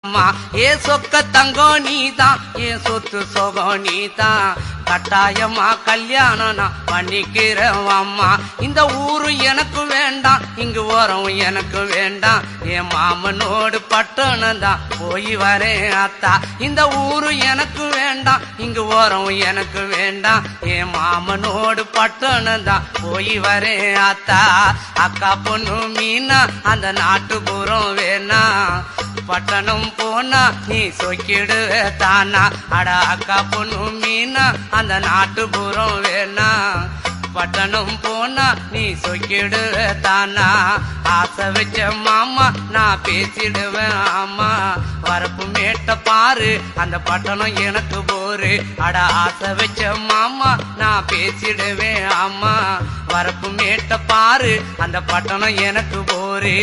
அம்மா ஏ சொக்க தங்கம் நீதான், ஏ சொத்து சொகம் நீதான், கட்டாயமா கல்யாணம் நான் பண்ணிக்கிறேன் அம்மா. இந்த ஊரு எனக்கு வேண்டாம், இங்கு வரும் எனக்கு வேண்டாம், என் மாமனோடு பட்டணம் தான் போய் வரேன் அத்தா. இந்த ஊரு எனக்கு வேண்டாம், இங்கு வரும் எனக்கு வேண்டாம், என் மாமனோடு பட்டணம் தான் போய் வரேன் அத்தா. அக்கா பொண்ணு மீனா அந்த நாட்டுப்புறம் வேணா, பட்டணம் போனா நீ சொக்கிடுவ தானா. அட அக்கா பொண்ணு மீனா அந்த நாட்டுப்புறம் வேணா, பட்டணம் போனா நீ சொக்கிடுவ தானா. ஆசை வச்ச மாமா நான் பேசிடுவேன் ஆமா, வரப்பு மேட்ட பாரு அந்த பட்டணம் எனக்கு போரு. அட ஆசை வச்ச மாமா நான் பேசிடுவேன் ஆமா, வரப்பு மேட்ட பாரு அந்த பட்டணம் எனக்கு போரு.